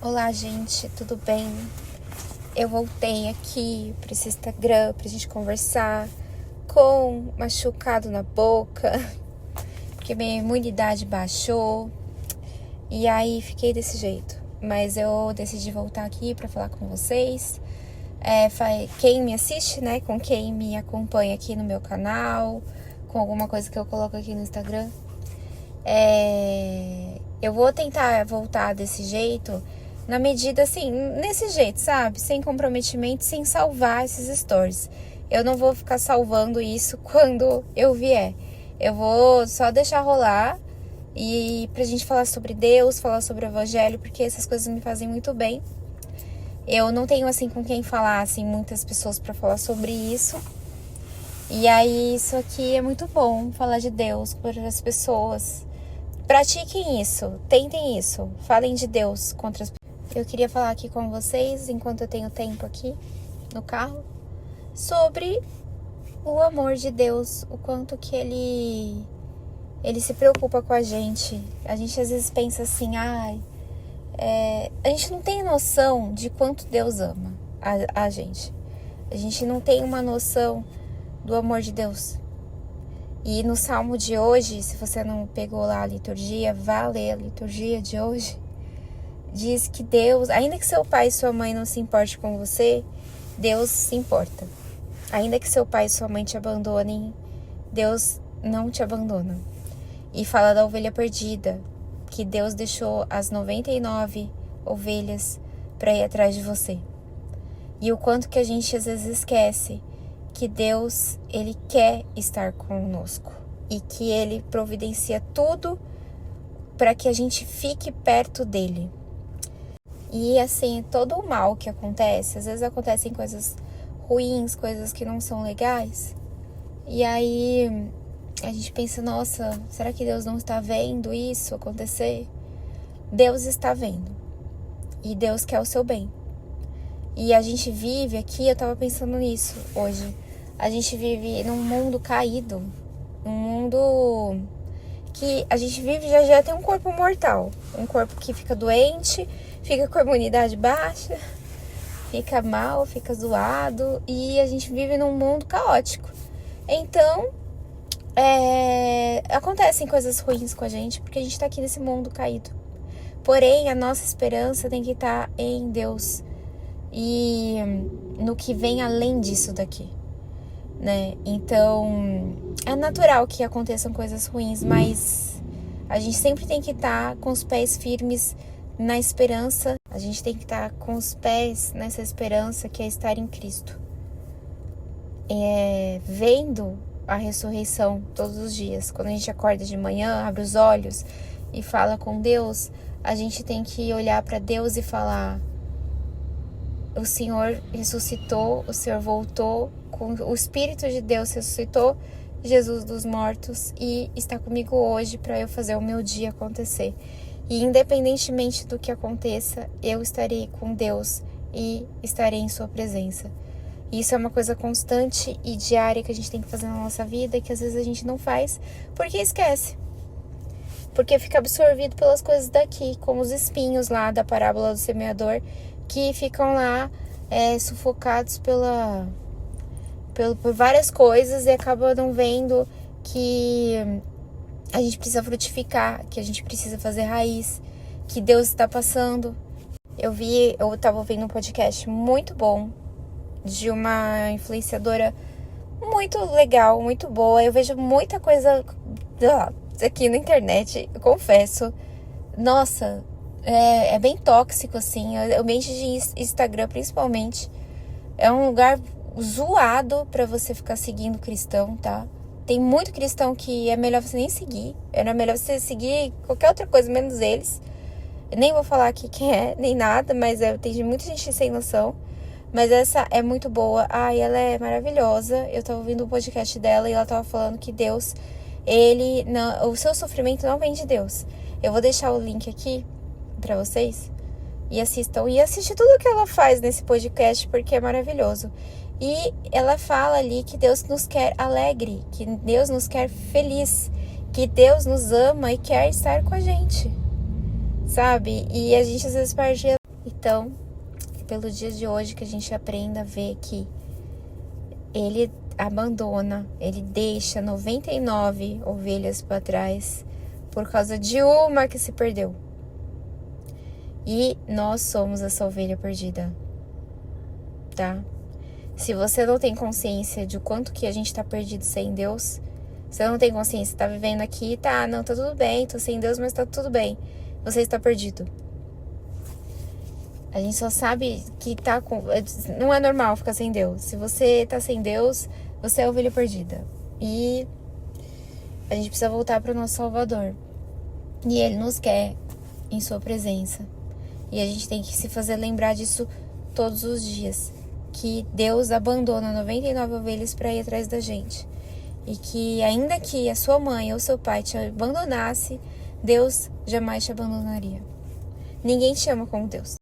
Olá, gente, tudo bem? Eu voltei aqui para esse Instagram pra gente conversar com machucado na boca, porque minha imunidade baixou e aí fiquei desse jeito. Mas eu decidi voltar aqui para falar com vocês. Quem me assiste, né? Com quem me acompanha aqui no meu canal, com alguma coisa que eu coloco aqui no Instagram. Eu vou tentar voltar desse jeito, na medida assim, nesse jeito, sabe? Sem comprometimento, sem salvar esses stories. Eu não vou ficar salvando isso quando eu vier. Eu vou só deixar rolar e pra gente falar sobre Deus, falar sobre o Evangelho, porque essas coisas me fazem muito bem. Eu não tenho assim com quem falar, assim, muitas pessoas pra falar sobre isso. E aí isso aqui é muito bom, falar de Deus para as pessoas. Pratiquem isso, tentem isso, falem de Deus contra as pessoas. Eu queria falar aqui com vocês, enquanto eu tenho tempo aqui no carro, sobre o amor de Deus, o quanto que Ele se preocupa com a gente. A gente às vezes pensa assim, a gente não tem noção de quanto Deus ama a gente. A gente não tem uma noção do amor de Deus. E no Salmo de hoje, se você não pegou lá a liturgia, vá ler a liturgia de hoje. Diz que Deus, ainda que seu pai e sua mãe não se importem com você, Deus se importa. Ainda que seu pai e sua mãe te abandonem, Deus não te abandona. E fala da ovelha perdida, que Deus deixou as 99 ovelhas para ir atrás de você. E o quanto que a gente às vezes esquece que Deus, Ele quer estar conosco e que Ele providencia tudo para que a gente fique perto dEle. E assim, todo o mal que acontece, às vezes acontecem coisas ruins, coisas que não são legais, e aí a gente pensa, nossa, será que Deus não está vendo isso acontecer? Deus está vendo, e Deus quer o seu bem. E a gente vive aqui, eu tava pensando nisso hoje, a gente vive num mundo caído, num mundo que a gente vive, já tem um corpo mortal, um corpo que fica doente, fica com a imunidade baixa, fica mal, fica zoado, e a gente vive num mundo caótico. Então, acontecem coisas ruins com a gente, porque a gente tá aqui nesse mundo caído. Porém, a nossa esperança tem que estar em Deus e no que vem além disso daqui, né? Então, é natural que aconteçam coisas ruins, mas a gente sempre tem que estar com os pés firmes na esperança. A gente tem que estar com os pés nessa esperança que é estar em Cristo, vendo a ressurreição todos os dias. Quando a gente acorda de manhã, abre os olhos e fala com Deus, a gente tem que olhar para Deus e falar: o Senhor ressuscitou, o Senhor voltou, o Espírito de Deus ressuscitou Jesus dos mortos e está comigo hoje para eu fazer o meu dia acontecer. E independentemente do que aconteça, eu estarei com Deus e estarei em sua presença. E isso é uma coisa constante e diária que a gente tem que fazer na nossa vida, que às vezes a gente não faz porque esquece. Porque fica absorvido pelas coisas daqui, como os espinhos lá da parábola do semeador, que ficam lá sufocados por várias coisas e acabam não vendo que a gente precisa frutificar, que a gente precisa fazer raiz, que Deus está passando. Eu estava ouvindo um podcast muito bom de uma influenciadora muito legal, muito boa. Eu vejo muita coisa aqui na internet, eu confesso. Nossa, é bem tóxico, assim. O ambiente de Instagram, principalmente, é um lugar zoado pra você ficar seguindo cristão, tá? Tem muito cristão que é melhor você nem seguir. É melhor você seguir qualquer outra coisa, menos eles. Eu nem vou falar aqui quem é, nem nada, mas tem muita gente sem noção. Mas essa é muito boa. Ela é maravilhosa. Eu tava ouvindo o podcast dela e ela tava falando que Deus, o seu sofrimento não vem de Deus. Eu vou deixar o link aqui pra vocês e assistam. E assiste tudo que ela faz nesse podcast, porque é maravilhoso. E ela fala ali que Deus nos quer alegre, que Deus nos quer feliz, que Deus nos ama e quer estar com a gente, sabe? E a gente às vezes perde Então, pelo dia de hoje, que a gente aprenda a ver que ele abandona, ele deixa 99 ovelhas para trás por causa de uma que se perdeu. E nós somos essa ovelha perdida, tá? Se você não tem consciência de quanto que a gente tá perdido sem Deus, você não tem consciência, tá vivendo aqui, tá, não, tá tudo bem, tô sem Deus, mas tá tudo bem. Você está perdido. A gente só sabe que tá com... Não é normal ficar sem Deus. Se você tá sem Deus, você é ovelha perdida. E a gente precisa voltar para o nosso Salvador. E Ele nos quer em sua presença. E a gente tem que se fazer lembrar disso todos os dias. Que Deus abandona 99 ovelhas para ir atrás da gente. E que ainda que a sua mãe ou seu pai te abandonasse, Deus jamais te abandonaria. Ninguém te ama como Deus.